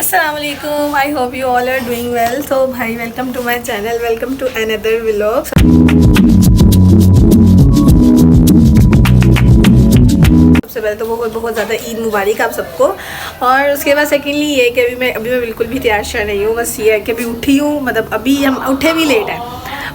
अस्सलाम वालेकुम, I hope you all are doing well. तो भाई welcome to my channel, welcome to another vlog. सबसे पहले तो बहुत ज़्यादा ईद मुबारक आप सबको। और उसके बाद सेकेंडली ये कि अभी मैं बिल्कुल भी तैयार श्यार नहीं हूँ। बस ये है कि अभी उठी हूँ, मतलब अभी हम उठे भी लेट हैं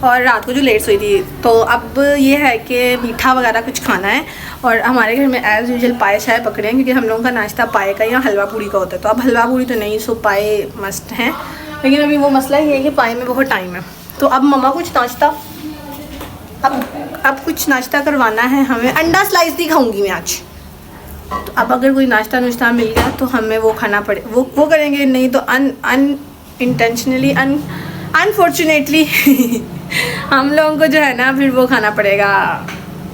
और रात को जो लेट सोई थी। तो अब ये है कि मीठा वगैरह कुछ खाना है और हमारे घर में एज़ यूजुअल पाए शाय पकड़े हैं, क्योंकि हम लोगों का नाश्ता पाए का या हलवा पूरी का होता है। तो अब हलवा पूरी तो नहीं, सो पाए मस्ट हैं। लेकिन अभी वो मसला ये है कि पाए में बहुत टाइम है। तो अब मम्मा कुछ नाश्ता अब कुछ नाश्ता करवाना है हमें। अंडा स्लाइस नहीं खाऊंगी मैं आज। तो अब अगर कोई नाश्ता नुश्ता मिल गया तो हमें वो खाना पड़े, वो करेंगे, नहीं तो अनइंटेंशनली अनफॉर्चुनेटली हम लोगों को जो है ना फिर वो खाना पड़ेगा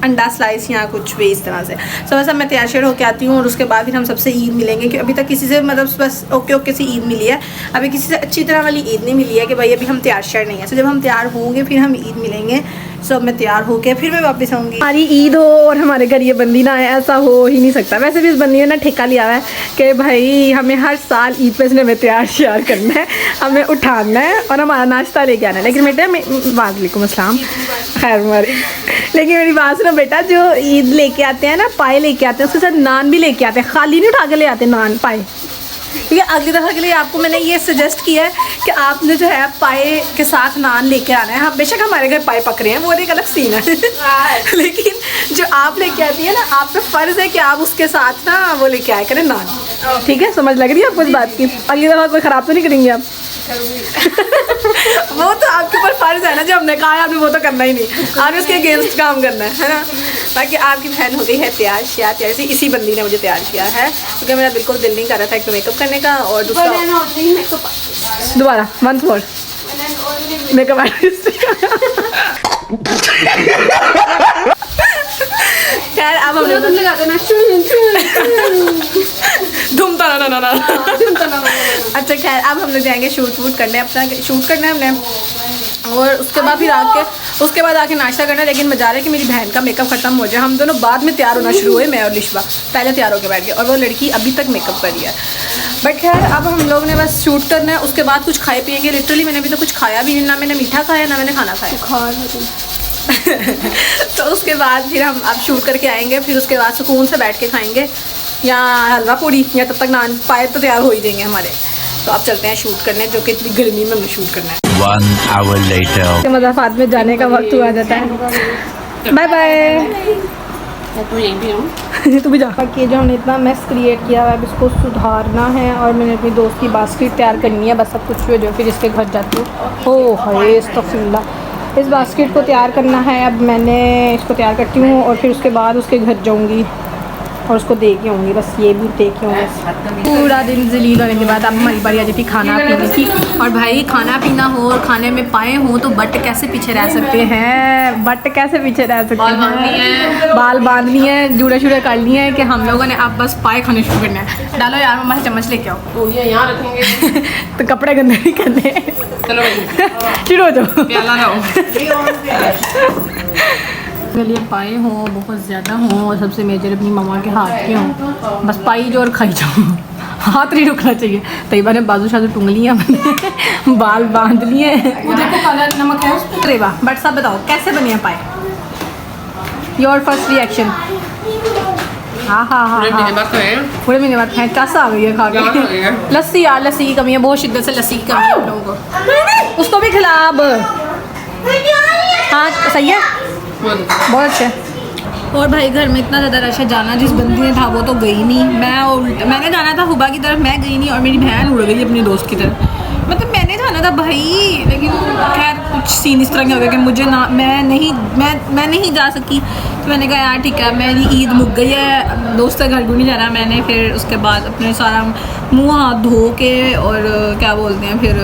अंडा स्लाइस या कुछ भी इस तरह से। सो बस मैं तैयार शेयर होकर आती हूँ और उसके बाद फिर हम सबसे ईद मिलेंगे। कि अभी तक किसी से मतलब बस ओके सी ईद मिली है, अभी किसी से अच्छी तरह वाली ईद नहीं मिली है कि भाई अभी हम तैयार शेयर नहीं है। सो जब हम तैयार होंगे फिर हम ईद मिलेंगे। सो मैं तैयार होकर फिर मैं वापस आऊँगी। हमारी ईद हो और हमारे घर ये बंदी ना है, ऐसा हो ही नहीं सकता। वैसे भी इस बंदी ने ना ठेका लिया हुआ है कि भाई हमें हर साल ईद पे इसने हमें तैयार शेयर करना है, हमें उठाना है और हमारा नाश्ता लेके आना है। लेकिन बेटा वालेकुम अस्सलाम, खैर हमारी, लेकिन मेरी बात सुनो बेटा, जो ईद लेके आते हैं ना, पाए लेके आते हैं, उसके साथ नान भी लेके आते हैं, खाली नहीं उठा के ले आते नान पाए। ठीक है, अगली दफ़ा के लिए आपको मैंने ये सजेस्ट किया है कि आपने जो है पाए के साथ नान लेके आना है। हाँ बेशक हमारे घर पाए पक रहे हैं, वो एक अलग सीन है लेकिन जो आप लेके आती है ना, आप पे फ़र्ज़ है कि आप उसके साथ ना वो लेके आए करें नान। ठीक है, समझ लग रही है आपको इस बात की? अगली दफ़ा कोई ख़राब तो नहीं करेंगे आप? वो तो आपके ऊपर फ़र्ज़ है ना, जो हमने कहा है आपने वो तो करना ही नहीं, आपने उसके अगेंस्ट काम करना है ना। बाकी आपकी बहन हो गई है तैयार से, इसी बंदी ने मुझे तैयार किया है क्योंकि मेरा बिल्कुल दिल नहीं कर रहा था एक तो मेकअप करने का और दूसरा दोबारा वंस मोर मेकअप आर्टिस्ट। खैर अब हम लोग लगाते ना धूम ता। अच्छा खैर अब हम लोग जाएंगे शूट करने, अपना शूट करना है हमने और उसके बाद फिर आके नाश्ता करना है। लेकिन मजा रहा है कि मेरी बहन का मेकअप ख़त्म हो जाए, हम दोनों बाद में तैयार होना शुरू हुए, मैं और लिशबा पहले तैयार होकर बैठ गए और वो लड़की अभी तक मेकअप कर रही है। बट खैर अब हम लोग ने बस शूट करना है, उसके बाद कुछ खाए पिएंगे। लिटरली मैंने अभी तो कुछ खाया भी नहीं, ना मैंने मीठा खाया ना मैंने खाना खाया। तो उसके बाद फिर हम अब शूट करके आएंगे, फिर उसके बाद सुकून से बैठ के खाएंगे या हलवा पूरी, या तब तक नान पाए तो तैयार हो ही जाएंगे हमारे। तो अब चलते हैं शूट करने, जो कि इतनी गर्मी में हमें शूट करना है। 1 hour later मज़ाफात में जाने का वक्त हुआ जाता है। Bye bye. तू भी जा। कि जो हमने इतना मेस क्रिएट किया है अब इसको सुधारना है और मैंने अपनी दोस्त की बास्केट तैयार करनी है। बस सब कुछ हो जाए फिर इसके घर जाती हूँ। ओह हाय अस्तगफिरुल्लाह, इस बास्केट को तैयार करना है। अब मैंने इसको तैयार करती हूँ और फिर उसके बाद उसके घर जाऊँगी और उसको दे के आऊँगी। बस ये भी दे के आऊँगी। पूरा दिन जलील होने के बाद अब हमारी बारी आ जाती खाना पीने की। और भाई खाना पीना हो और खाने में पाए हो तो बट कैसे पीछे रह सकते हैं, बट कैसे पीछे रह सकते हैं। बाल बांधनी है, जूड़े शूड़े करनी है कि हम लोगों ने अब बस पाए खाने शुरू करना है। डालो यार मम्मा से चम्मच लेके आओ। ये यहाँ रखेंगे तो कपड़े गंदे नहीं करने। चलो शुरू हो जाओ। प्याला रहो। के लिए पाए हों बहुत ज़्यादा हों और सबसे मेजर अपनी मम्मा के हाथ के हों, बस पाई जो और खाई जाओ। हाथ नहीं रुकना चाहिए। तैयबा ने बाजू शाजू टूंग लिया, बाल बांध लिए। वो देखो काला नमक है उसमें। अरे वाह। बट सब बताओ कैसे बनिया पाए, योर फर्स्ट रिएक्शन? हाँ पूरे महीने बाद खाएँ, कैसा आ गई है खा के। लस्सी यार, लस्सी की कमी है, बहुत शिद्दत से लस्सी की कमी है हम लोगों को। उसको भी खिला अब। हाँ सही है, बहुत अच्छा। और भाई घर में इतना ज़्यादा रश है, जाना जिस बंदी ने था वो तो गई नहीं। मैंने जाना था हुबा की तरफ, मैं गई नहीं और मेरी बहन उड़ गई अपने दोस्त की तरफ। मतलब मैंने जाना था भाई, लेकिन खैर कुछ सीन इस तरह के हो गए कि मुझे ना मैं नहीं जा सकी। तो मैंने कहा यार ठीक है, मेरी ईद मुक गई है, दोस्त के घर क्यों नहीं जाना। मैंने फिर उसके बाद अपने सारा मुँह हाथ धो के और क्या बोलते हैं फिर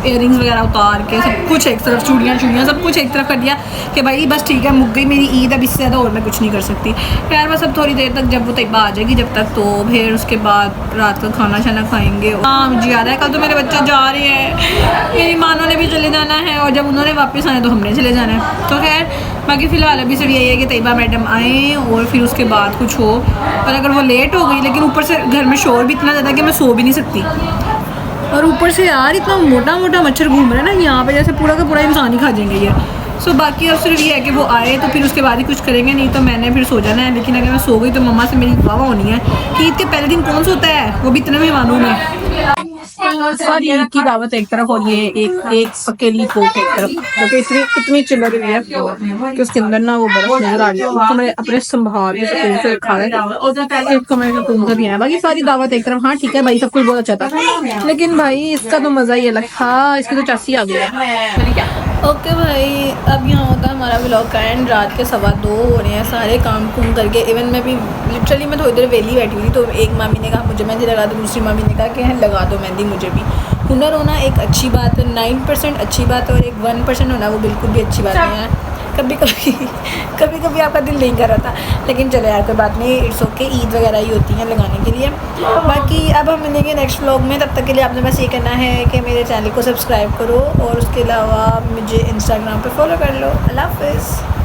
इयरिंग्स वगैरह उतार के सब कुछ एक तरफ, चूड़ियाँ सब कुछ एक तरफ कर दिया कि भाई बस ठीक है मुक गई मेरी ईद, अब इससे ज़्यादा और मैं कुछ नहीं कर सकती। खैर बस अब थोड़ी देर तक जब वो तैयबा आ जाएगी जब तक, तो फिर उसके बाद रात का खाना शाना खाएंगे। हाँ मुझे याद है कल तो मेरे बच्चे जा रहे हैं, मेरी मानों ने भी चले जाना है और जब उन्होंने वापस आना तो हमने चले जाना है। तो खैर बाकी फ़िलहाल अभी सिर्फ यही है कि तैयबा मैडम आए और फिर उसके बाद कुछ हो। और अगर वो लेट हो गई, लेकिन ऊपर से घर में शोर भी इतना ज़्यादा कि मैं सो भी नहीं सकती। और ऊपर से यार इतना मोटा मोटा मच्छर घूम रहा है ना यहाँ पे, जैसे पूरा का पूरा इंसान ही खा जाएंगे ये। सो बाकी अब सिर्फ ये है कि वो आए तो फिर उसके बाद ही कुछ करेंगे, नहीं तो मैंने फिर सो जाना है। लेकिन अगर मैं सो गई तो मम्मा से मेरी वाह होनी है कि ईद के पहले दिन कौन सोता है, वो भी इतने मेहमानों में। सॉरी, ईद की दावत एक तरफ और ये एक अकेली कोक एक तरफ, क्योंकि इतनी चिल्ला रही है कि उसके अंदर ना वो बर्फ नजर आ रही है। तो मैं अपने संभाल के सुकून से खा रहे हैं, एक कमरे में सुकून से भी है। बाकी सारी दावत एक तरफ। हाँ ठीक है भाई, सब कुछ बहुत अच्छा था, लेकिन भाई इसका तो मजा ही अलग था। इसकी तो चासी आ गई है। ओके भाई, अब यहाँ होता है हमारा व्लॉग का एंड। रात के 2:15 हो रहे हैं, सारे काम कुम करके। इवन मैं भी लिटरली मैं थोड़ी देर वेली बैठी हुई थी, तो एक मामी ने कहा मुझे मेहंदी लगा दो, दूसरी मामी ने कहा कि लगा दो मेहंदी मुझे भी। हुनर होना एक अच्छी बात है, 9% अच्छी बात है, और एक 1% होना वो बिल्कुल भी अच्छी बात नहीं है। कभी कभी आपका दिल नहीं कर रहा था, लेकिन चलो यार कोई बात नहीं, इट्स ओके। ईद वगैरह ही होती हैं लगाने के लिए। बाकी अब हम मिलेंगे नेक्स्ट व्लॉग में, तब तक के लिए आपने बस ये करना है कि मेरे चैनल को सब्सक्राइब करो और उसके अलावा मुझे इंस्टाग्राम पे फॉलो कर लो। अल्लाह हाफ़िज़।